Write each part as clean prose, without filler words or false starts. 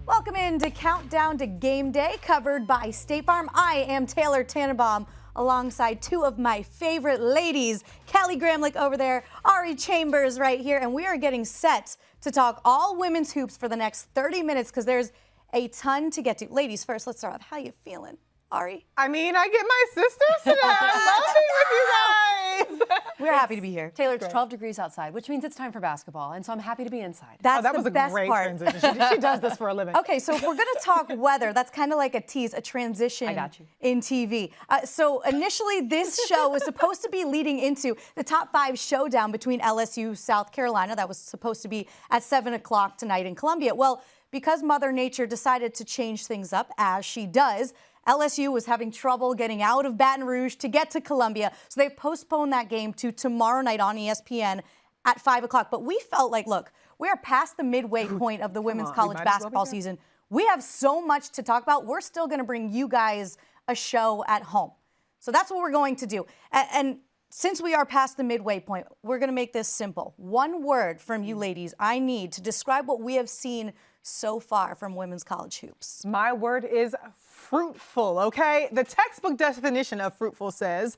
Welcome into Countdown to Game Day, covered by State Farm. I am Taylor Tannebaum, alongside two of my favorite ladies, Kelly Gramlich over there, Ari Chambers right here, and we are getting set to talk all women's hoops for the next 30 minutes because there's a ton to get to. Ladies first, let's start off. How you feeling, Ari? I mean, I get my sisters today. I love being with you guys. We're happy to be here. Taylor, it's 12 degrees outside, which means it's time for basketball, and so I'm happy to be inside. That's that was the a best great part. transition. She does this for a living. Okay, so if we're going to talk weather, that's kind of like a tease, a transition I got you. in TV. So initially, this show was supposed to be leading into the top 5 showdown between LSU, South Carolina. That was supposed to be at 7 o'clock tonight in Columbia. Well, because Mother Nature decided to change things up, as she does, LSU was having trouble getting out of Baton Rouge to get to Columbia, so they've postponed that game to tomorrow night on ESPN at 5 o'clock. But we felt like, look, we are past the midway point of the women's college basketball season. We have so much to talk about. We're still going to bring you guys a show at home. So that's what we're going to do. And since we are past the midway point, we're going to make this simple. One word from you ladies I need to describe what we have seen so far from women's college hoops. My word is fruitful, okay? The textbook definition of fruitful says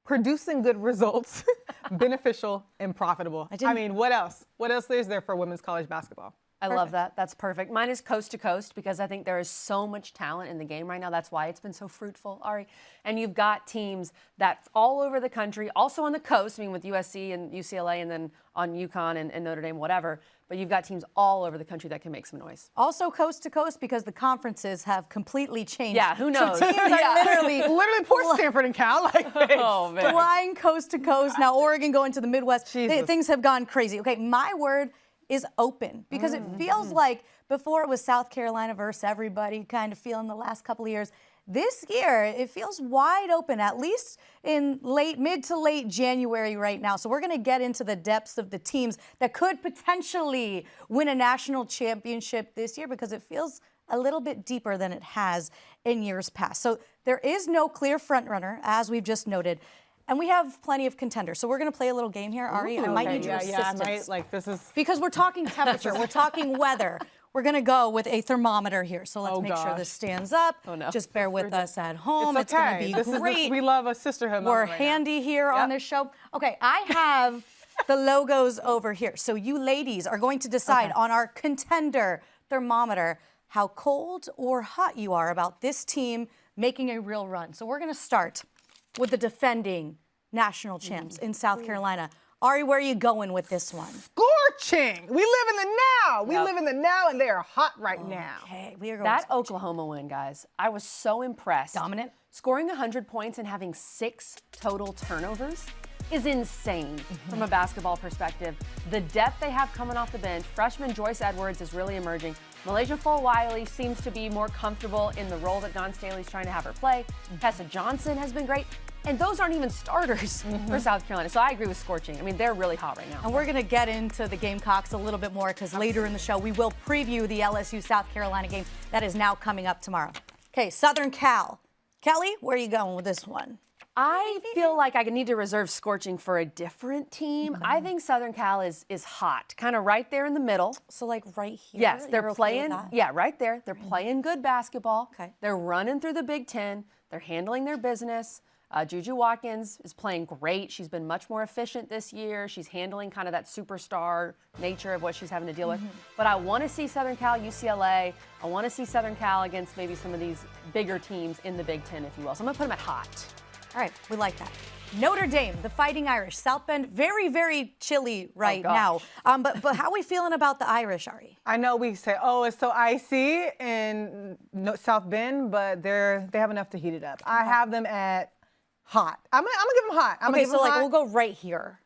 producing good results, beneficial and profitable. I mean, what else? What else is there for women's college basketball? I love that. That's perfect. Mine is coast to coast because I think there is so much talent in the game right now. That's why it's been so fruitful, Ari. And you've got teams that all over the country, also on the coast, I mean, with USC and UCLA and then on UConn and Notre Dame, whatever. But you've got teams all over the country that can make some noise. Also coast to coast because the conferences have completely changed. Yeah, who knows? So teams are literally poor Stanford and Cal. Flying coast to coast. Now Oregon going to the Midwest. Jesus. Things have gone crazy. Okay, my word is open because it feels like before it was South Carolina versus everybody kind of feeling the last couple of years. This year, it feels wide open, at least in mid to late January right now. So we're going to get into the depths of the teams that could potentially win a national championship this year because it feels a little bit deeper than it has in years past. So there is no clear frontrunner, as we've just noted. And we have plenty of contenders. So we're going to play a little game here, Ari. I might need your assistance. This is... Because we're talking temperature, we're talking weather. We're going to go with a thermometer here. So let's make sure this stands up. Oh, no. Just bear with us at home. It's okay. It's going to be great. We love a sisterhood. We're handy here on this show. Okay, I have the logos over here. So you ladies are going to decide on our contender thermometer how cold or hot you are about this team making a real run. So we're going to start with the defending national champs in South Carolina. Ari, where are you going with this one? Scorching. We live in the now. We live in the now, and they are hot right now. Okay, we are going That Oklahoma win, guys, I was so impressed. Dominant. Scoring 100 points and having 6 total turnovers is insane from a basketball perspective. The depth they have coming off the bench, freshman Joyce Edwards is really emerging. MiLaysia Fulwiley seems to be more comfortable in the role that Dawn Staley's trying to have her play. Tessa Johnson has been great. And those aren't even starters for South Carolina. So I agree with scorching. I mean, they're really hot right now. And we're going to get into the Gamecocks a little bit more because later in the show, we will preview the LSU-South Carolina game that is now coming up tomorrow. Okay, Southern Cal. Kelly, where are you going with this one? I feel like I need to reserve scorching for a different team. I think Southern Cal is hot, kind of right there in the middle. So like right here? Yes, they're playing, right there. They're playing good basketball. Okay. They're running through the Big Ten. They're handling their business. JuJu Watkins is playing great. She's been much more efficient this year. She's handling kind of that superstar nature of what she's having to deal with. But I want to see Southern Cal, UCLA. I want to see Southern Cal against maybe some of these bigger teams in the Big Ten, if you will. So I'm going to put them at hot. All right, we like that. Notre Dame, the Fighting Irish. South Bend, very, very chilly right now. But how are we feeling about the Irish, Ari? I know we say, oh, it's so icy in South Bend, but they have enough to heat it up. I have them at hot. I'm gonna give them hot. Okay, so like we'll go right here.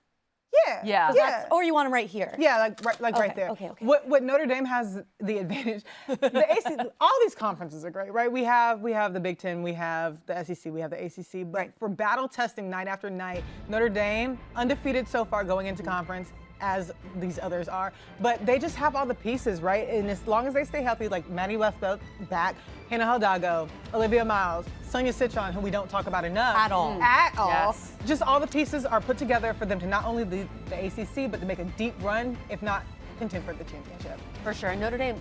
Yeah. Or you want them right here? Yeah, right there. Okay. What Notre Dame has the advantage. The AC, all these conferences are great, right? We have the Big Ten, we have the SEC, we have the ACC. But for battle testing night after night, Notre Dame undefeated so far going into conference, as these others are, but they just have all the pieces, right? And as long as they stay healthy, like Maddie Westbrook back, Hannah Hidalgo, Olivia Miles, Sonia Citron, who we don't talk about enough. At all. Yes. Just all the pieces are put together for them to not only lead the ACC, but to make a deep run, if not contend for the championship. For sure. And Notre Dame,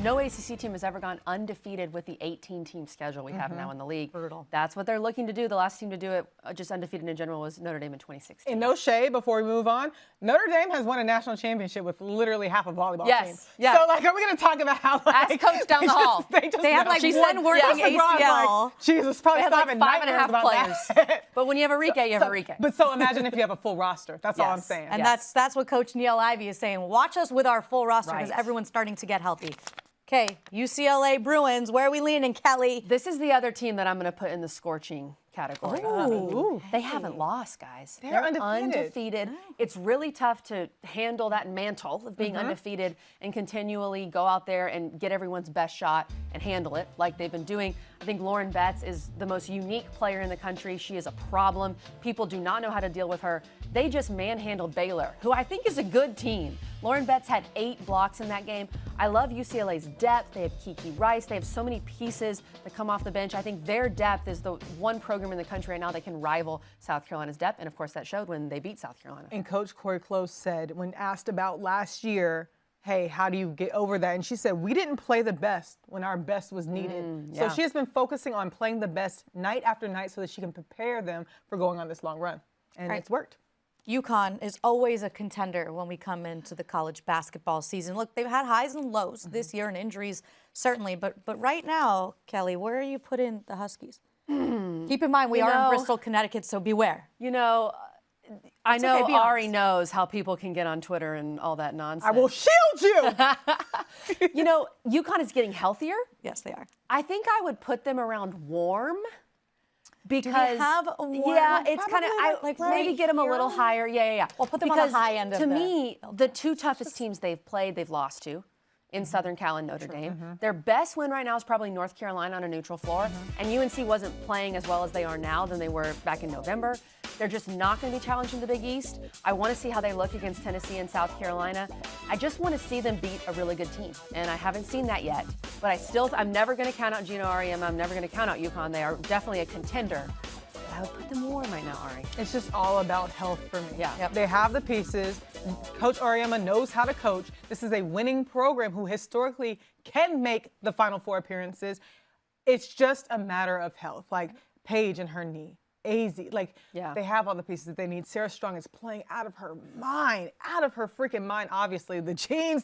no ACC team has ever gone undefeated with the 18-team schedule we have now in the league. Brutal. That's what they're looking to do. The last team to do it, just undefeated in general, was Notre Dame in 2016. And no shade, before we move on, Notre Dame has won a national championship with literally half a volleyball team. Yes. So, like, are we going to talk about how, like, Ask Coach down the hall. They have, like, one working ACL. Like, Jesus, probably They had like having 5.5 nightmares about players. that. But when you have a Rike, you have a Rike. But so imagine if you have a full roster. That's all I'm Yes. saying. And that's what Coach Neil Ivey is saying. Watch us with our full roster because Right. everyone's starting to get healthy. Okay, UCLA Bruins, where are we leaning, Kelly? This is the other team that I'm going to put in the scorching category. Ooh. They haven't lost, guys. They're undefeated. It's really tough to handle that mantle of being undefeated and continually go out there and get everyone's best shot and handle it like they've been doing. I think Lauren Betts is the most unique player in the country. She is a problem. People do not know how to deal with her. They just manhandled Baylor, who I think is a good team. Lauren Betts had 8 blocks in that game. I love UCLA's depth. They have Kiki Rice. They have so many pieces that come off the bench. I think their depth is the one program in the country right now that can rival South Carolina's depth. And of course, that showed when they beat South Carolina. And Coach Corey Close said, when asked about last year, hey, how do you get over that? And she said, we didn't play the best when our best was needed. Yeah. So she has been focusing on playing the best night after night so that she can prepare them for going on this long run. And it's worked. UConn is always a contender when we come into the college basketball season. Look, they've had highs and lows this year and injuries, certainly. But right now, Kelly, where are you putting the Huskies? Keep in mind, we are in Bristol, Connecticut, so beware. You know, I know be Ari honest. knows how people can get on Twitter and all that nonsense. I will shield you. You know, UConn is getting healthier. Yes, they are. I think I would put them around warm. Because have a warm- yeah, it's kind of like maybe right get them a little here? higher. Yeah. Well, put them on because the high end of to the- me, the two toughest teams they've played, they've lost to in Southern Cal and Notre Dame. Their best win right now is probably North Carolina on a neutral floor. And UNC wasn't playing as well as they are now than they were back in November. They're just not going to be challenged in the Big East. I want to see how they look against Tennessee and South Carolina. I just want to see them beat a really good team. And I haven't seen that yet. But I'm never going to count out Gino Auriemma. I'm never going to count out UConn. They are definitely a contender. I would put them warm right now, Ari. It's just all about health for me. Yeah. Yep. They have the pieces. Coach Auriemma knows how to coach. This is a winning program who historically can make the Final Four appearances. It's just a matter of health. Like Paige and her knee. AZ, like they have all the pieces that they need. Sarah Strong is playing out of her mind, out of her freaking mind. Obviously, the genes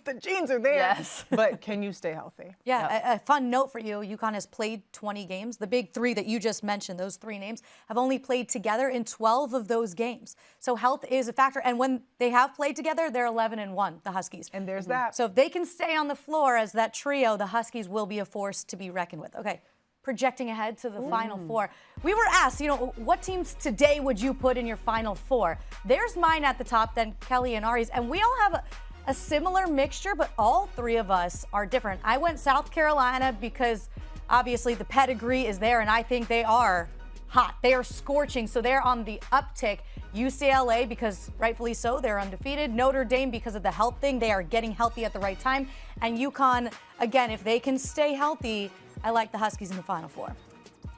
are there. Yes. But can you stay healthy? Yeah, a fun note for you, UConn has played 20 games. The big 3 that you just mentioned, those 3 names, have only played together in 12 of those games. So health is a factor. And when they have played together, they're 11-1, the Huskies. And there's that. So if they can stay on the floor as that trio, the Huskies will be a force to be reckoned with. Okay. Projecting ahead to the Final Four. We were asked, what teams today would you put in your Final Four? There's mine at the top, then Kelly and Ari's, and we all have a similar mixture, but all 3 of us are different. I went South Carolina because obviously the pedigree is there, and I think they are hot. They are scorching, so they're on the uptick. UCLA, because rightfully so, they're undefeated. Notre Dame, because of the health thing, they are getting healthy at the right time. And UConn, again, if they can stay healthy, I like the Huskies in the Final Four.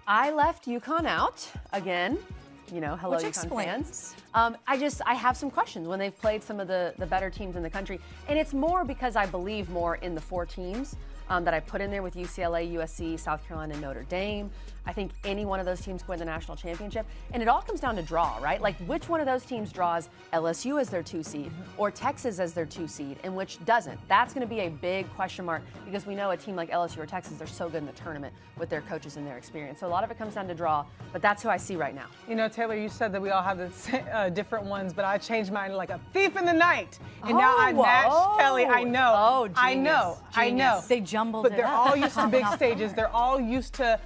I left UConn out again. Hello, Which UConn explains. fans. I have some questions when they've played some of the better teams in the country. And it's more because I believe more in the 4 teams that I put in there with UCLA, USC, South Carolina, and Notre Dame. I think any one of those teams can win the national championship. And it all comes down to draw, right? Like which one of those teams draws LSU as their 2 seed or Texas as their 2 seed and which doesn't? That's going to be a big question mark because we know a team like LSU or Texas, they're so good in the tournament with their coaches and their experience. So a lot of it comes down to draw, but that's who I see right now. Taylor, you said that we all have the different ones, but I changed mine like a thief in the night. And now I matched Kelly. I know. Oh, I know. I know. They jumbled But it they're up. all used to big stages. They're all used to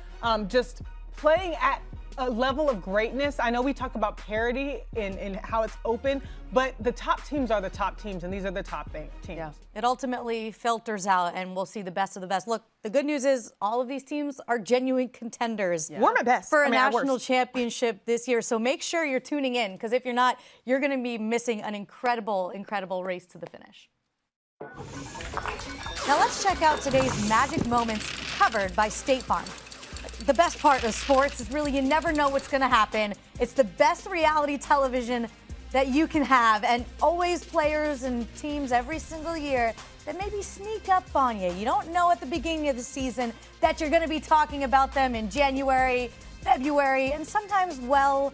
just playing at a level of greatness. I know we talk about parity in how it's open, but the top teams are the top teams, and these are the top teams. Yeah. It ultimately filters out, and we'll see the best of the best. Look, the good news is all of these teams are genuine contenders We're my best. for a our national worst. championship this year. So make sure you're tuning in, because if you're not, you're going to be missing an incredible, incredible race to the finish. Now let's check out today's magic moments covered by State Farm. The best part of sports is really you never know what's going to happen. It's the best reality television that you can have, and always players and teams every single year that maybe sneak up on you. You don't know at the beginning of the season that you're going to be talking about them in January, February, and sometimes well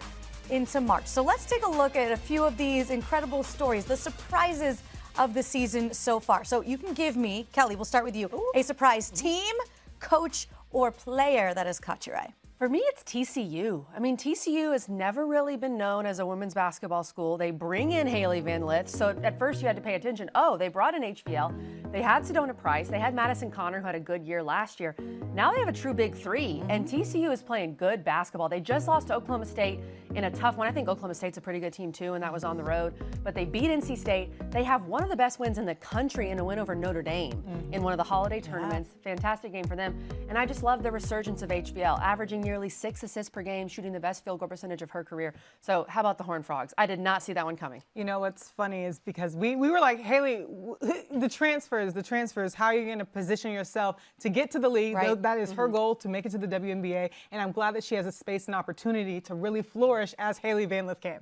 into March. So let's take a look at a few of these incredible stories, the surprises of the season so far. So you can give me, Kelly, we'll start with you, a surprise team, coach, or player that has caught your eye. For me, it's TCU. I mean, TCU has never really been known as a women's basketball school. They bring in Hailey Van Lith, so at first you had to pay attention. Oh, they brought in HVL. They had Sedona Price. They had Madison Connor, who had a good year last year. Now they have a true big three, and TCU is playing good basketball. They just lost to Oklahoma State in a tough one. I think Oklahoma State's a pretty good team, too, and that was on the road. But they beat NC State. They have one of the best wins in the country in a win over Notre Dame in one of the holiday tournaments. Fantastic game for them. And I just love the resurgence of HVL, averaging nearly 6 assists per game, shooting the best field goal percentage of her career. So how about the Horned Frogs? I did not see that one coming. You know what's funny is because we were like, Hailey, the transfers, how are you going to position yourself to get to the league? Right. That is her goal, to make it to the WNBA. And I'm glad that she has a space and opportunity to really flourish as Hailey Van Lith can.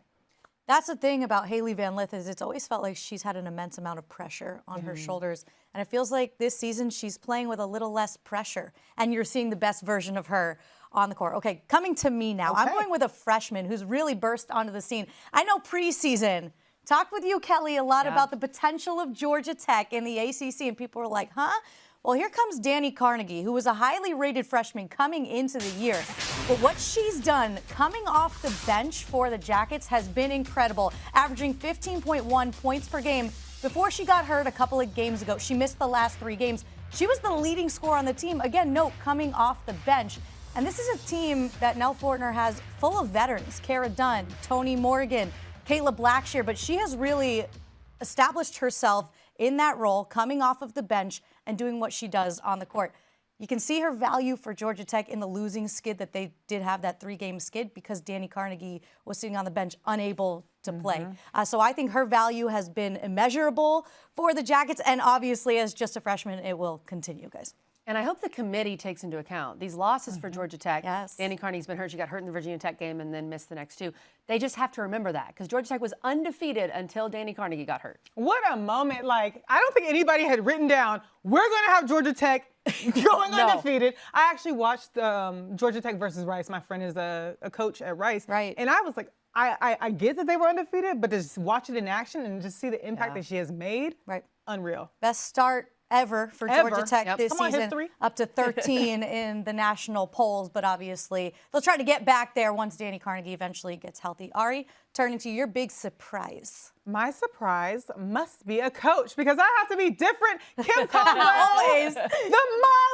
That's the thing about Hailey Van Lith, is it's always felt like she's had an immense amount of pressure on her shoulders. And it feels like this season she's playing with a little less pressure. And you're seeing the best version of her on the court. Okay, coming to me now. I'm going with a freshman who's really burst onto the scene. I know preseason, talked with you, Kelly, a lot about the potential of Georgia Tech in the ACC. And people were like, huh? Well, here comes Dani Carnegie, who was a highly rated freshman coming into the year. But what she's done coming off the bench for the Jackets has been incredible, averaging 15.1 points per game. Before she got hurt a couple of games ago, she missed the last 3 games. She was the leading scorer on the team. Again, note, coming off the bench. And this is a team that Nell Fortner has full of veterans, Cara Dunn, Toni Morgan, Kayla Blackshear, but she has really established herself in that role, coming off of the bench and doing what she does on the court. You can see her value for Georgia Tech in the losing skid that they did have, that 3-game skid, because Dani Carnegie was sitting on the bench unable to play. So I think her value has been immeasurable for the Jackets, and obviously as just a freshman, it will continue, guys. And I hope the committee takes into account these losses for Georgia Tech. Yes. Dani Carnegie's been hurt. She got hurt in the Virginia Tech game and then missed the next 2. They just have to remember that, because Georgia Tech was undefeated until Dani Carnegie got hurt. What a moment. Like, I don't think anybody had written down, we're going to have Georgia Tech going undefeated. I actually watched Georgia Tech versus Rice. My friend is a coach at Rice. Right. And I was like, I get that they were undefeated, but to just watch it in action and just see the impact that she has made, unreal. Best start ever for Georgia Tech this Come on, season, history. up to 13 in the national polls, but obviously they'll try to get back there once Dani Carnegie eventually gets healthy. Ari, turning to your big surprise. My surprise must be a coach, because I have to be different. Kim Caldwell, Always. the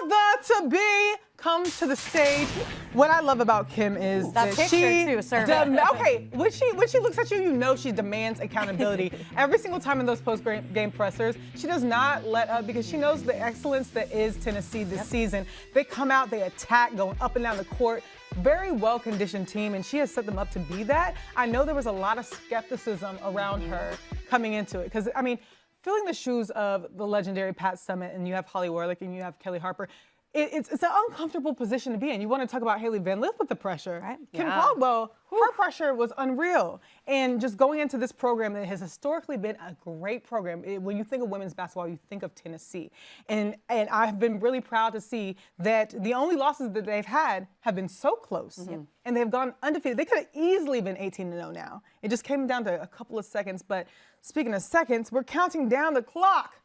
mother-to-be, comes to the stage. What I love about Kim is That that picture she too, sir. Okay, when she looks at you, you know she demands accountability. Every single time in those post-game pressers, she does not let up, because she knows the excellence that is Tennessee this season. They come out, they attack, going up and down the court. Very well-conditioned team, and she has set them up to be that. I know there was a lot of skepticism around her coming into it, because, I mean, filling the shoes of the legendary Pat Summitt, and you have Holly Warlick, and you have Kelly Harper, it's an uncomfortable position to be in. You want to talk about Hailey Van Lith with the pressure. Right. Kim Caldwell, her pressure was unreal. And just going into this program that has historically been a great program. When you think of women's basketball, you think of Tennessee. And I've been really proud to see that the only losses that they've had have been so close. And they've gone undefeated. They could have easily been 18-0 now. It just came down to a couple of seconds. But speaking of seconds, we're counting down the clock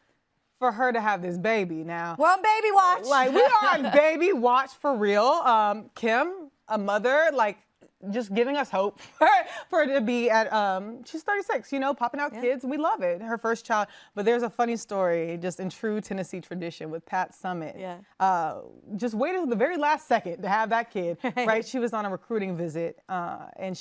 for her to have this baby now. We're on baby watch. Like, we are on baby watch for real. Kim, a mother, like, just giving us hope for her to be at, she's 36, you know, popping out kids. We love it. Her first child. But there's a funny story, just in true Tennessee tradition, with Pat Summitt. Just waited until the very last second to have that kid, right? She was on a recruiting visit, and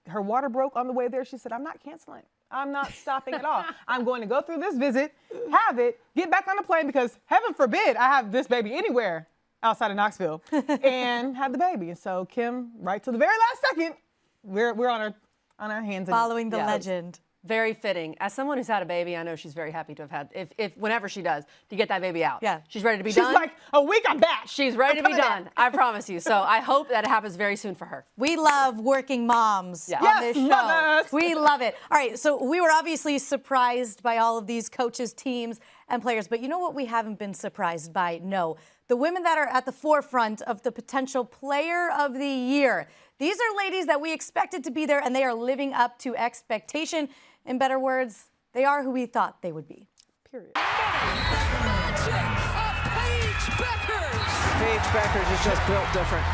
her water broke on the way there. She said, I'm not canceling. I'm not stopping at all. I'm going to go through this visit, have it, get back on the plane, because heaven forbid I have this baby anywhere outside of Knoxville, and had the baby. So Kim, right to the very last second, we're on our hands. Following the legend. Very fitting. As someone who's had a baby, I know she's very happy to have had, if whenever she does, to get that baby out. Yeah. She's ready to be done. She's like, a week, I'm back. She's ready to be done. I promise you. So I hope that it happens very soon for her. We love working moms Yeah. on Yes, this show. mothers. We love it. All right, so we were obviously surprised by all of these coaches, teams, and players, but you know what we haven't been surprised by? No. The women that are at the forefront of the potential player of the year. These are ladies that we expected to be there, and they are living up to expectation. In better words, they are who we thought they would be. Period. Magic of Paige Bueckers. Paige Bueckers is just built different.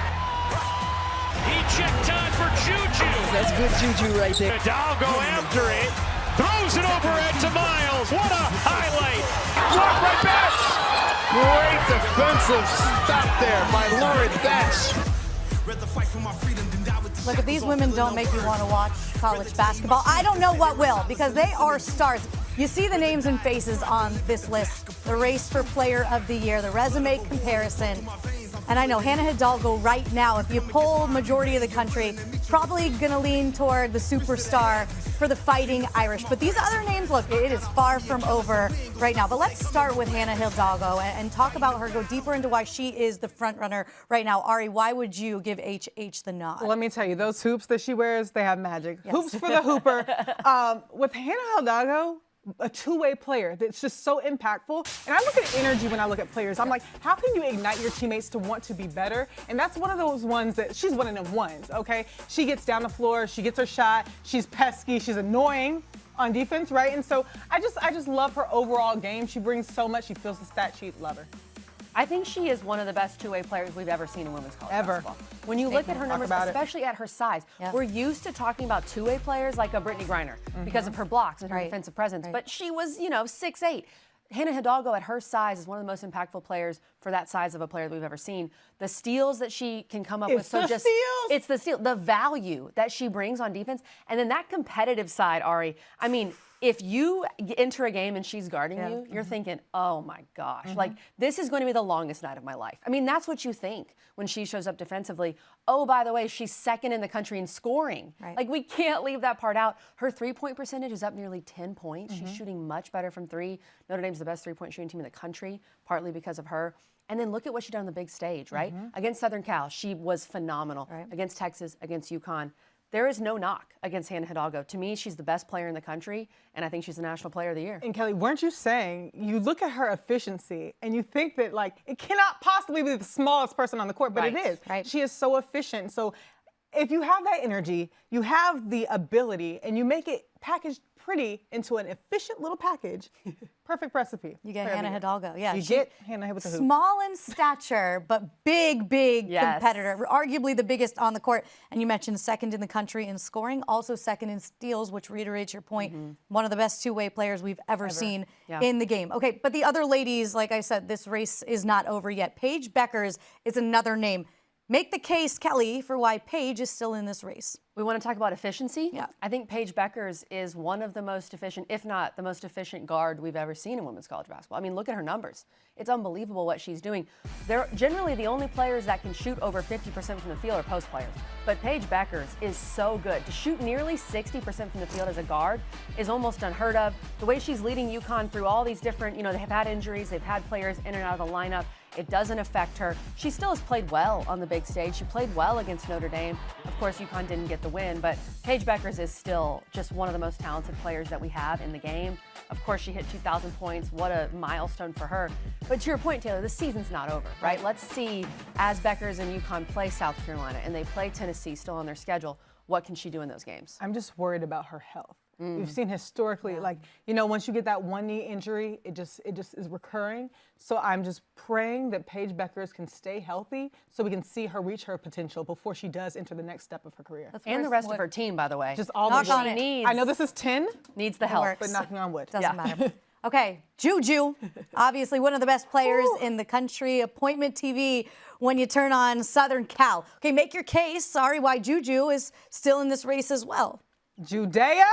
He checked time for JuJu. That's good JuJu right there. Hidalgo after it. Throws it overhead to Miles. What a highlight. Walk right back. Great defensive stop there by Lauren Betts. Look, if these women don't make you want to watch college basketball, I don't know what will, because they are stars. You see the names and faces on this list, the race for player of the year, the resume comparison. And I know Hannah Hidalgo right now, if you poll majority of the country, probably going to lean toward the superstar for the Fighting Irish. But these other names, look, it is far from over right now. But let's start with Hannah Hidalgo and talk about her, go deeper into why she is the front runner right now. Ari, why would you give HH the nod? Well, let me tell you, those hoops that she wears, they have magic. Yes. Hoops for the hooper. With Hannah Hidalgo, a two-way player that's just so impactful. And I look at energy when I look at players. I'm like, how can you ignite your teammates to want to be better? And that's one of those ones that she's one of them ones, okay? She gets down the floor, she gets her shot, she's pesky, she's annoying on defense, right? And so I just love her overall game. She brings so much. She fills the stat sheet. Love her. I think she is one of the best two-way players we've ever seen in women's college Ever. basketball. When you look at her numbers, about it. especially at her size, Yeah. we're used to talking about two-way players like a Brittany Griner because of her blocks and her Right. defensive presence. Right. But she was, 6'8". Hannah Hidalgo at her size is one of the most impactful players for that size of a player that we've ever seen. The steals that she can come up with, It's the steals. it's the steal, the value that she brings on defense, and then that competitive side, Ari. I mean, if you enter a game and she's guarding you, you're thinking, oh my gosh, like this is going to be the longest night of my life. I mean, that's what you think when she shows up defensively. Oh, by the way, she's second in the country in scoring. Right. Like we can't leave that part out. Her three-point percentage is up nearly 10 points. She's shooting much better from three. Notre Dame's the best three-point shooting team in the country, partly because of her. And then look at what she did on the big stage, right? Against Southern Cal, she was phenomenal. Right. Against Texas, against UConn. There is no knock against Hannah Hidalgo. To me, she's the best player in the country, and I think she's the National Player of the Year. And Kelly, weren't you saying, you look at her efficiency and you think that like, it cannot possibly be the smallest person on the court, but it Right. is. Right. She is so efficient. So if you have that energy, you have the ability, and you make it packaged pretty into an efficient little package, perfect recipe. You get for Hannah everything. Hidalgo. Yeah, You she- get Hannah with the hoop. Small in stature, but big Yes. competitor. Arguably the biggest on the court. And you mentioned second in the country in scoring, also second in steals, which reiterates your point. One of the best two-way players we've ever seen Yeah. in the game. Okay, but the other ladies, like I said, this race is not over yet. Paige Bueckers is another name. Make the case, Kelly, for why Paige is still in this race. We want to talk about efficiency. Yeah. I think Paige Bueckers is one of the most efficient, if not the most efficient guard we've ever seen in women's college basketball. I mean, look at her numbers. It's unbelievable what she's doing. They're generally the only players that can shoot over 50% from the field are post players. But Paige Bueckers is so good. To shoot nearly 60% from the field as a guard is almost unheard of. The way she's leading UConn through all these different, they have had injuries, they've had players in and out of the lineup. It doesn't affect her. She still has played well on the big stage. She played well against Notre Dame. Of course, UConn didn't get the win, but Paige Bueckers is still just one of the most talented players that we have in the game. Of course, she hit 2,000 points. What a milestone for her. But to your point, Taylor, the season's not over, right? Let's see, as Bueckers and UConn play South Carolina and they play Tennessee still on their schedule, what can she do in those games? I'm just worried about her health. We've seen historically, once you get that one knee injury, it just is recurring. So I'm just praying that Paige Bueckers can stay healthy so we can see her reach her potential before she does enter the next step of her career. And the rest of her team, by the way. Just all Knock the on she it. needs, I know this is 10, needs the help. works. but knocking on wood. Doesn't matter. Okay, JuJu, obviously one of the best players in the country. Appointment TV when you turn on Southern Cal. Okay, make your case. Sorry, why JuJu is still in this race as well. Judea,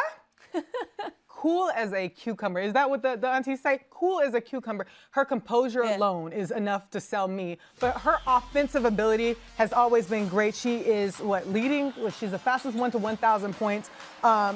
cool as a cucumber. Is that what the aunties say? Cool as a cucumber. Her composure alone is enough to sell me. But her offensive ability has always been great. She is leading? She's the fastest one to 1,000 points.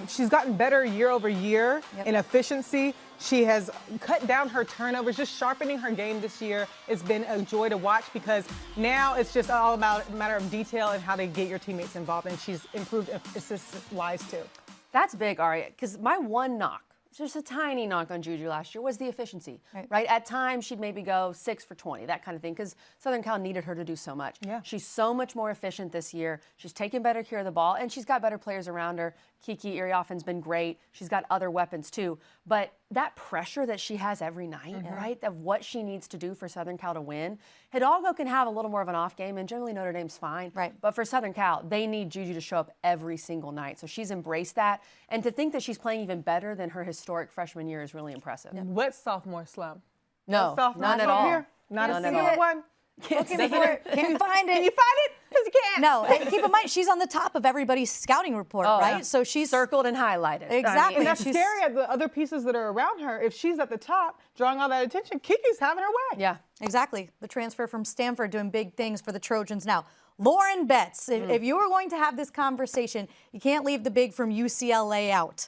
She's gotten better year over year in efficiency. She has cut down her turnovers, just sharpening her game this year. It's been a joy to watch because now it's just all about a matter of detail and how to get your teammates involved. And she's improved assist-wise too. That's big, Ari, because my one knock, just a tiny knock on JuJu last year, was the efficiency, right? At times, she'd maybe go 6 for 20, that kind of thing, because Southern Cal needed her to do so much. Yeah. She's so much more efficient this year. She's taking better care of the ball, and she's got better players around her. Kiki Iriofen's been great. She's got other weapons, too. But that pressure that she has every night, right, of what she needs to do for Southern Cal to win, Hidalgo can have a little more of an off game, and generally Notre Dame's fine. Right. But for Southern Cal, they need JuJu to show up every single night. So she's embraced that. And to think that she's playing even better than her historic freshman year is really impressive. What sophomore slump? No, none at all. Here? Not None a at single all. one? Can't find it. Can you find it? Because you can't. No, and keep in mind, she's on the top of everybody's scouting report, right? Yeah. So she's Circled and highlighted. Exactly. And that's She's- scary at the other pieces that are around her. If she's at the top, drawing all that attention, Kiki's having her way. Yeah. Exactly. The transfer from Stanford doing big things for the Trojans now. Lauren Betts, if you were going to have this conversation, you can't leave the big from UCLA out.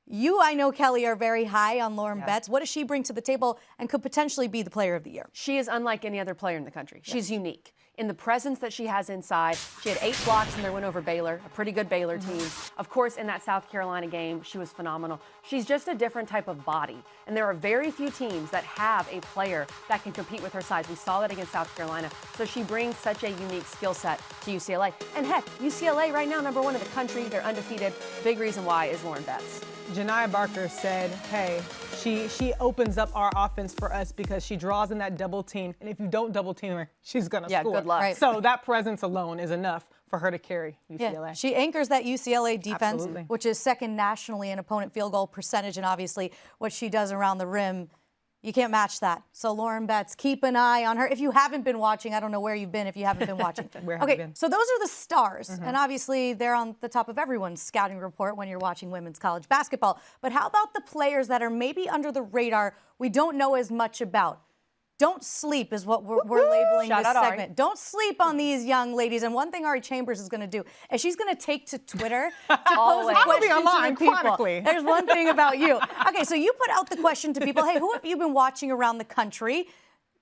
You, I know, Kelly, are very high on Lauren Betts. What does she bring to the table and could potentially be the player of the year? She is unlike any other player in the country. She's unique. In the presence that she has inside, she had 8 blocks in their win over Baylor, a pretty good Baylor team. Of course, in that South Carolina game, she was phenomenal. She's just a different type of body. And there are very few teams that have a player that can compete with her size. We saw that against South Carolina. So she brings such a unique skill set to UCLA. And heck, UCLA right now, #1 in the country. They're undefeated. Big reason why is Lauren Betts. Janiyah Barker said, hey, she opens up our offense for us because she draws in that double team. And if you don't double team her, she's going to score. good luck. Right. So that presence alone is enough for her to carry UCLA. Yeah, she anchors that UCLA defense, Absolutely. which is second nationally in opponent field goal percentage, and obviously what she does around the rim. You can't match that. So Lauren Betts, keep an eye on her. If you haven't been watching, I don't know where you've been if you haven't been watching. Where have you Okay, been? so those are the stars. And obviously they're on the top of everyone's scouting report when you're watching women's college basketball. But how about the players that are maybe under the radar we don't know as much about? Don't sleep is what we're labeling Shout this out, Ari. segment. Don't sleep on these young ladies. And one thing Ari Chambers is going to do is she's going to take to Twitter to pose a Always. I'm gonna be question to online the people. chronically. There's one thing about you. Okay, so you put out the question to people, hey, who have you been watching around the country?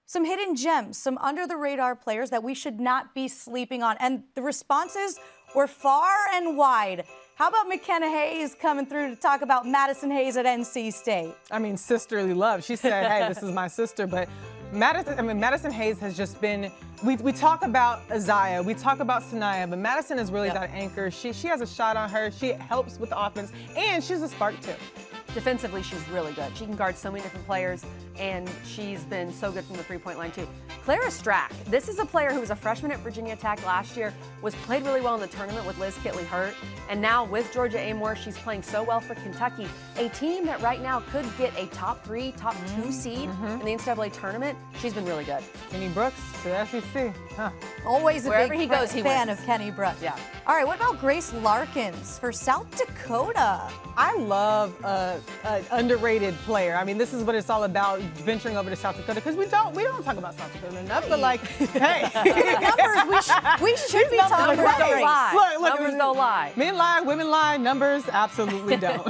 Some hidden gems, some under-the-radar players that we should not be sleeping on. And the responses were far and wide. How about McKenna Hayes coming through to talk about Madison Hayes at NC State? I mean, sisterly love. She said, hey, this is my sister. But Madison Hayes has just been, we talk about Isaiah, we talk about Sanaya, but Madison is really that anchor. She has a shot on her. She helps with the offense, and she's a spark too. Defensively, she's really good. She can guard so many different players, and she's been so good from the three-point line, too. Clara Strack, this is a player who was a freshman at Virginia Tech last year, played really well in the tournament with Liz Kitley hurt, and now with Georgia Amore, she's playing so well for Kentucky, a team that right now could get a top 3, top 2 seed in the NCAA tournament. She's been really good. Kenny Brooks to the SEC. Huh. Always a Wherever big he goes, he fan wins. of Kenny Brooks. Yeah. All right, what about Grace Larkins for South Dakota? I love an underrated player. I mean, this is what it's all about, venturing over to South Dakota, because we don't talk about South Dakota enough, but like, hey. Numbers, we should be talking Numbers about don't Grace. lie. Look, Numbers don't lie. Men lie, women lie, numbers absolutely don't.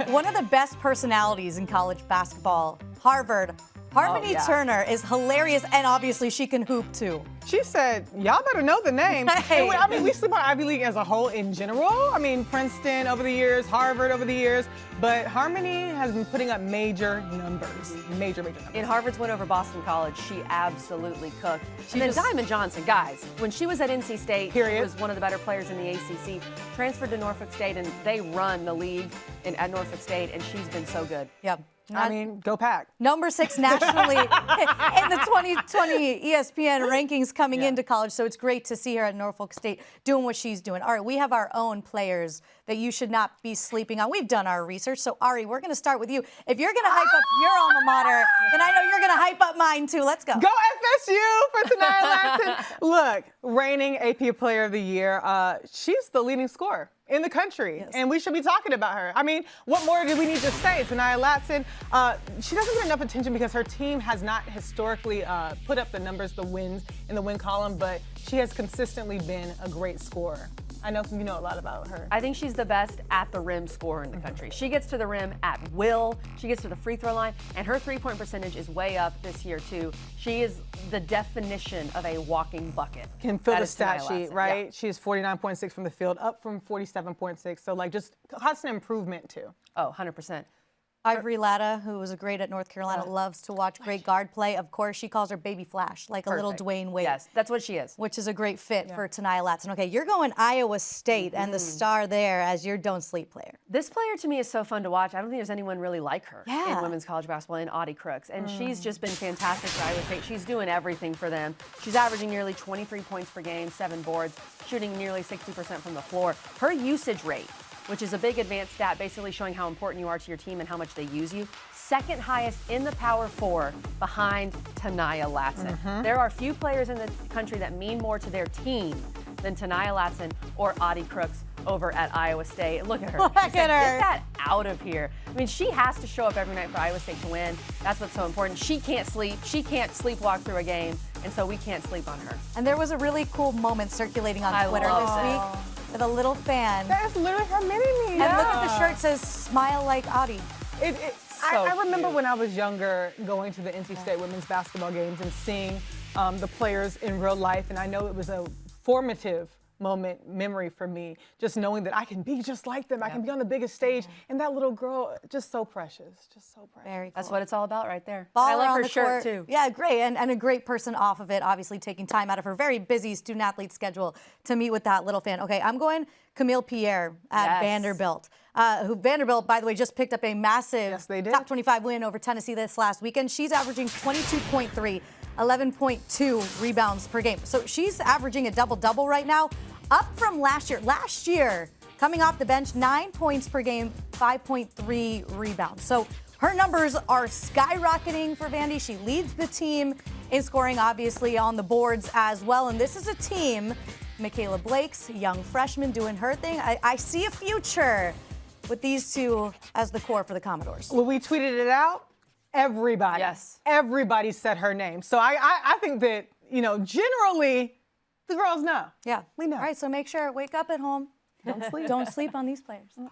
One of the best personalities in college basketball, Harvard. Harmony yeah. Turner is hilarious, and obviously she can hoop too. She said, y'all better know the name. Hey. And I mean, we sleep on Ivy League as a whole in general. I mean, Princeton over the years, Harvard over the years, but Harmony has been putting up major numbers, major numbers. In Harvard's win over Boston College, she absolutely cooked. And then just- Diamond Johnson, guys, when she was at NC State, Period. she was one of the better players in the ACC, transferred to Norfolk State, and they run the league at Norfolk State, and she's been so good. Yep. I mean, go Pack. Number 6 nationally in the 2020 ESPN rankings coming into college. So it's great to see her at Norfolk State doing what she's doing. All right, we have our own players that you should not be sleeping on. We've done our research. So Ari, we're going to start with you. If you're going to hype up your alma mater, then I know you're going to hype up mine too. Let's go. Go FSU for Tannebaum. Look, reigning AP Player of the Year. She's the leading scorer in the country, and we should be talking about her. I mean, what more do we need to say? Ta'Niya Latson, she doesn't get enough attention because her team has not historically put up the numbers, the wins in the win column, but she has consistently been a great scorer. I know you know a lot about her. I think she's the best at the rim scorer in the country. She gets to the rim at will. She gets to the free throw line, and her three-point percentage is way up this year too. She is the definition of a walking bucket. Can fill That the is stat Ta'Niya sheet, Latson. right? Yeah. She's 49.6 from the field, up from 47.6. So like just constant improvement too. Oh, 100%. Ivory Latta, who was great at North Carolina, loves to watch great guard play. Of course, she calls her Baby Flash, like Perfect. a little Dwayne Wade. Yes, that's what she is. Which is a great fit for Ta'Niya Latson. Okay, you're going Iowa State and the star there as your don't sleep player. This player to me is so fun to watch. I don't think there's anyone really like her Yeah. in women's college basketball, in Audie Crooks. And she's just been fantastic for Iowa State. She's doing everything for them. She's averaging nearly 23 points per game, 7 boards, shooting nearly 60% from the floor. Her usage rate, which is a big advanced stat, basically showing how important you are to your team and how much they use you, second highest in the Power Four behind Ta'Niya Latson. There are few players in the country that mean more to their team than Ta'Niya Latson or Audie Crooks over at Iowa State. Look at her. Look She at said, her. Get that out of here. I mean, she has to show up every night for Iowa State to win. That's what's so important. She can't sleep. She can't sleepwalk through a game, and so we can't sleep on her. And there was a really cool moment circulating on I Twitter love this it. week with a little fan. That is literally her mini-me. And look at the shirt, says smile like Audie. I remember cute. when I was younger going to the NC State women's basketball games and seeing the players in real life, and I know it was a formative memory for me, just knowing that I can be just like them. I can be on the biggest stage, and that little girl, just so precious, just so precious. Very cool. That's what it's all about right there. Baller I love on her the shirt, court. too. Yeah, great. And a great person off of it, obviously taking time out of her very busy student-athlete schedule to meet with that little fan. Okay, I'm going Camille Pierre at Yes. Vanderbilt. Who Vanderbilt, by the way, just picked up a massive Yes, they did. top 25 win over Tennessee this last weekend. She's averaging 22.3, 11.2 rebounds per game. So she's averaging a double-double right now, up from last year. Last year, coming off the bench, 9 points per game, 5.3 rebounds. So her numbers are skyrocketing for Vandy. She leads the team in scoring, obviously, on the boards as well. And this is a team, Michaela Blake's young freshman doing her thing. I see a future with these two as the core for the Commodores. When we tweeted it out, everybody said her name. So I think that, generally, the girls know. Yeah, we know. All right, so make sure, wake up at home. Don't sleep. Don't sleep on these players. All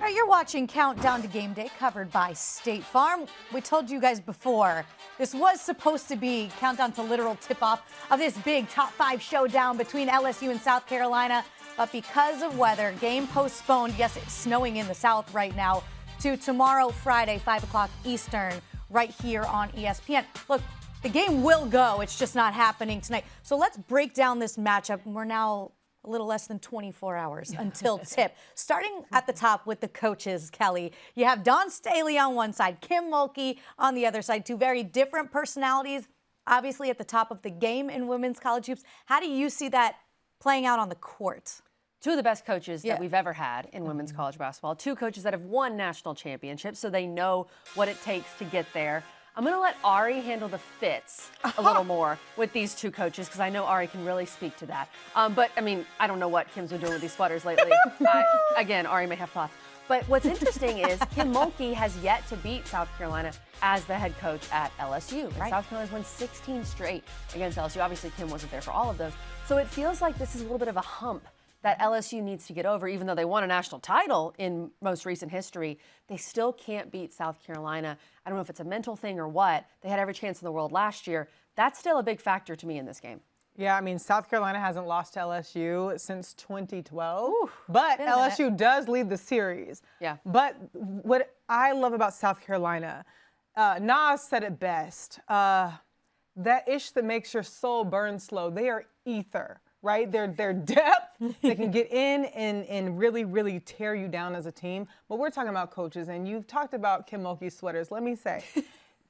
right, you're watching Countdown to Game Day, covered by State Farm. We told you guys before, this was supposed to be countdown to literal tip-off of this big top 5 showdown between LSU and South Carolina. But because of weather, game postponed. Yes, it's snowing in the South right now, to tomorrow, Friday, 5 o'clock Eastern, right here on ESPN. Look, the game will go. It's just not happening tonight. So let's break down this matchup. We're now a little less than 24 hours until tip. Starting at the top with the coaches, Kelly. You have Dawn Staley on one side, Kim Mulkey on the other side. Two very different personalities, obviously at the top of the game in women's college hoops. How do you see that playing out on the court? Two of the best coaches that we've ever had in women's college basketball. Two coaches that have won national championships, so they know what it takes to get there. I'm going to let Ari handle the fits a little more with these two coaches because I know Ari can really speak to that. But, I mean, I don't know what Kim's been doing with these sweaters lately. Again, Ari may have thoughts. But what's interesting is Kim Mulkey has yet to beat South Carolina as the head coach at LSU. And South Carolina's won 16 straight against LSU. Obviously, Kim wasn't there for all of those. So it feels like this is a little bit of a hump that LSU needs to get over. Even though they won a national title in most recent history, they still can't beat South Carolina. I don't know if it's a mental thing or what. They had every chance in the world last year. That's still a big factor to me in this game. Yeah, I mean, South Carolina hasn't lost to LSU since 2012, but LSU does lead the series. Yeah. But what I love about South Carolina, Nas said it best, that ish that makes your soul burn slow. They are ether, right? They're depth. They can get in and really, really tear you down as a team. But we're talking about coaches, and you've talked about Kim Mulkey's sweaters. Let me say,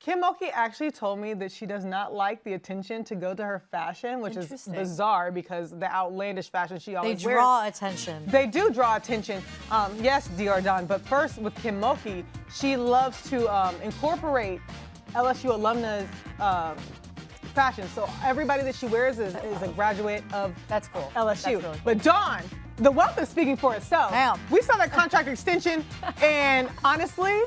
Kim Mulkey actually told me that she does not like the attention to go to her fashion, which is bizarre because the outlandish fashion she always wears. They draw attention. They do draw attention. Yes, Dr. Don, but first with Kim Mulkey, she loves to incorporate LSU alumna's fashion. So everybody that she wears is a graduate of That's cool. LSU. That's really cool. But Dawn, the wealth is speaking for itself. Damn. We saw that contract extension, and honestly,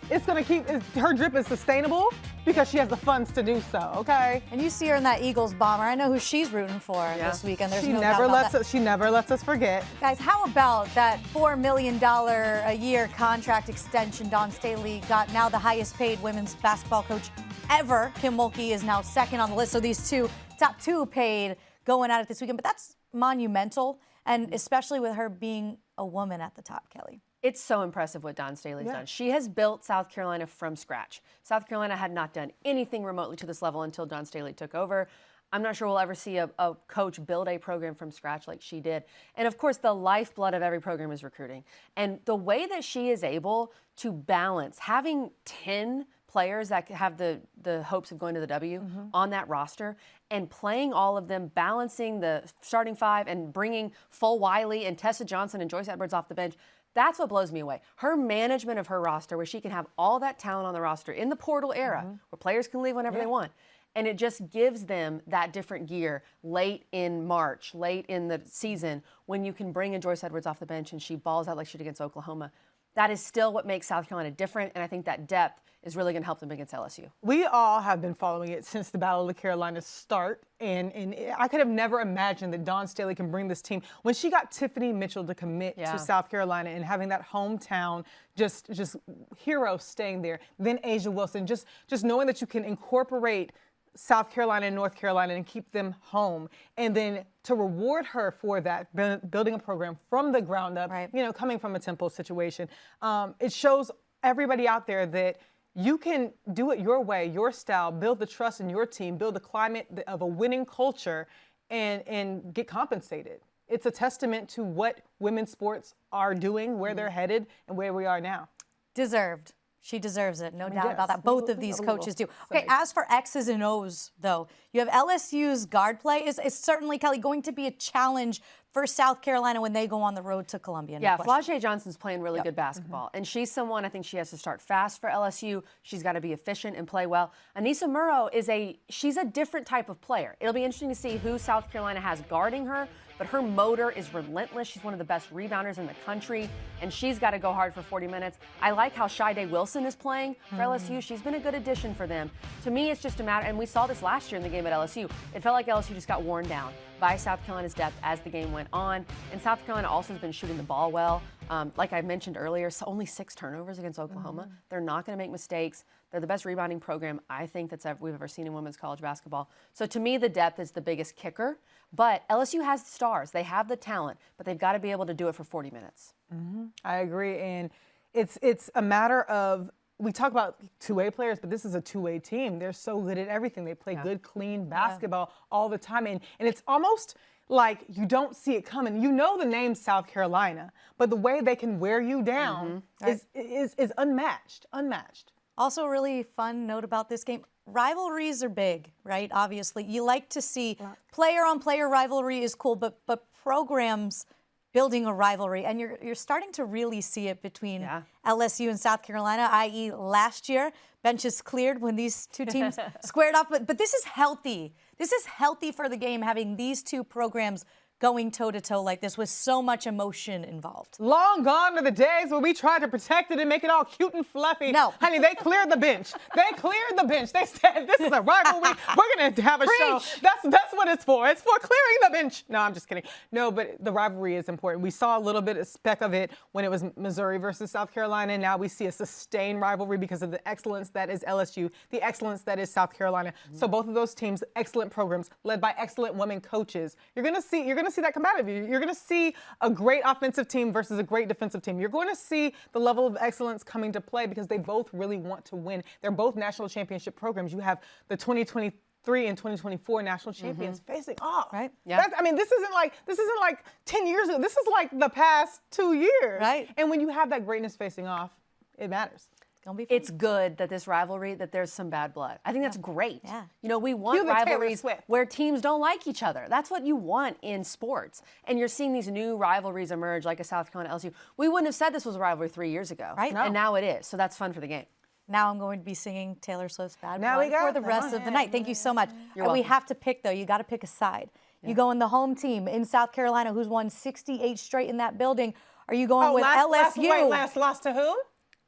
it's going to keep, her drip is sustainable because she has the funds to do so, okay? And you see her in that Eagles bomber. I know who she's rooting for this weekend. There's She no never doubt about lets that. us. She never lets us forget. Guys, how about that $4 million a year contract extension Dawn Staley got? Now the highest paid women's basketball coach ever. Kim Mulkey is now second on the list. So these top two paid going at it this weekend. But that's monumental, and especially with her being a woman at the top, Kelly. It's so impressive what Dawn Staley's done. She has built South Carolina from scratch. South Carolina had not done anything remotely to this level until Dawn Staley took over. I'm not sure we'll ever see a coach build a program from scratch like she did. And of course, the lifeblood of every program is recruiting. And the way that she is able to balance having 10 players that have the hopes of going to the W on that roster and playing all of them, balancing the starting five and bringing Fulwiley and Tessa Johnson and Joyce Edwards off the bench. That's what blows me away. Her management of her roster, where she can have all that talent on the roster in the portal era, where players can leave whenever they want. And it just gives them that different gear late in March, late in the season, when you can bring in Joyce Edwards off the bench and she balls out like she did against Oklahoma. That is still what makes South Carolina different, and I think that depth is really going to help them against LSU. We all have been following it since the Battle of the Carolinas start, and I could have never imagined that Dawn Staley can bring this team. When she got Tiffany Mitchell to commit to South Carolina and having that hometown just hero staying there, then Asia Wilson, just knowing that you can incorporate South Carolina and North Carolina and keep them home, and then to reward her for that, building a program from the ground up, coming from a Temple situation, it shows everybody out there that you can do it your way, your style, build the trust in your team, build the climate of a winning culture, and get compensated. It's a testament to what women's sports are doing, where they're headed, and where we are now. Deserved. She deserves it, no doubt about that. Both of these coaches do. Okay, as for X's and O's, though, you have LSU's guard play. Is certainly, Kelly, going to be a challenge for South Carolina when they go on the road to Columbia. Yeah, Flau'jae Johnson's playing really good basketball. And she's someone, I think she has to start fast for LSU. She's got to be efficient and play well. Anissa Murrow she's a different type of player. It'll be interesting to see who South Carolina has guarding her. But her motor is relentless. She's one of the best rebounders in the country, and she's got to go hard for 40 minutes. I like how Shai Wilson is playing for LSU. She's been a good addition for them. To me, it's just a matter, and we saw this last year in the game at LSU. It felt like LSU just got worn down by South Carolina's depth as the game went on. And South Carolina also has been shooting the ball well. Like I mentioned earlier, only 6 turnovers against Oklahoma. They're not going to make mistakes. They're the best rebounding program I think we've ever seen in women's college basketball. So to me, the depth is the biggest kicker. But LSU has the stars. They have the talent, but they've got to be able to do it for 40 minutes. I agree. And it's a matter of, we talk about two-way players, but this is a two-way team. They're so good at everything. They play good, clean basketball all the time. And it's almost like you don't see it coming. You know the name South Carolina, but the way they can wear you down is unmatched. Also, a really fun note about this game. Rivalries are big, right? Obviously, you like to see player-on-player rivalry is cool, but programs building a rivalry, and you're starting to really see it between LSU and South Carolina, i.e. last year, benches cleared when these two teams squared off. But this is healthy. This is healthy for the game, having these two programs going toe-to-toe like this with so much emotion involved. Long gone are the days where we tried to protect it and make it all cute and fluffy. No. Honey, they cleared the bench. They cleared the bench. They said, this is a rivalry. We're going to have a show. That's what it's for. It's for clearing the bench. No, I'm just kidding. No, but the rivalry is important. We saw a little bit of speck of it when it was Missouri versus South Carolina. Now we see a sustained rivalry because of the excellence that is LSU, the excellence that is South Carolina. So both of those teams, excellent programs led by excellent women coaches. You're going to see that competitive. You're going to see a great offensive team versus a great defensive team. You're going to see the level of excellence coming to play because they both really want to win. They're both national championship programs. You have the 2023 and 2024 national champions facing off. Right. Yeah. This isn't like 10 years ago. This is like the past 2 years. Right. And when you have that greatness facing off, it matters. It's good that this rivalry, that there's some bad blood. I think that's great. Yeah. You know, we want rivalries where teams don't like each other. That's what you want in sports. And you're seeing these new rivalries emerge, like a South Carolina LSU. We wouldn't have said this was a rivalry 3 years ago. Right. And now it is. So that's fun for the game. Now I'm going to be singing Taylor Swift's Bad Now Blood we got for the rest of the night. Thank you so much. You're welcome. We have to pick, though. You got to pick a side. You going the home team in South Carolina, who's won 68 straight in that building. Are you going with LSU? Last loss to who?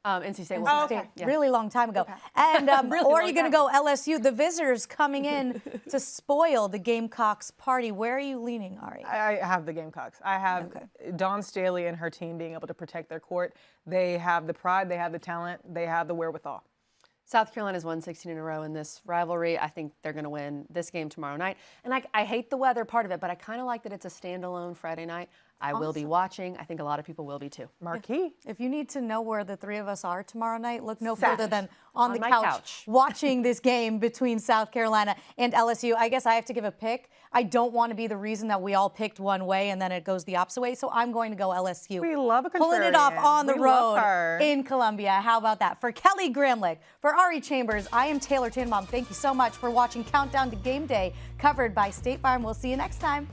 NC State. NC State, Yeah. really long time ago. And or are you going to go LSU? The visitors coming in to spoil the Gamecocks party. Where are you leaning, Ari? I have the Gamecocks. I have Dawn Staley and her team being able to protect their court. They have the pride, they have the talent, they have the wherewithal. South Carolina's won 16 in a row in this rivalry. I think they're going to win this game tomorrow night. And I hate the weather part of it, but I kind of like that it's a standalone Friday night. I will be watching. I think a lot of people will be too. Marquee. If you need to know where the three of us are tomorrow night, look no further than on the my couch watching this game between South Carolina and LSU. I guess I have to give a pick. I don't want to be the reason that we all picked one way and then it goes the opposite way, so I'm going to go LSU. We love a contrarian. Pulling it off on the We love road her. in Columbia. How about that? For Kelly Gramlich, for Ari Chambers, I am Taylor Tannebaum. Thank you so much for watching Countdown to Game Day, covered by State Farm. We'll see you next time.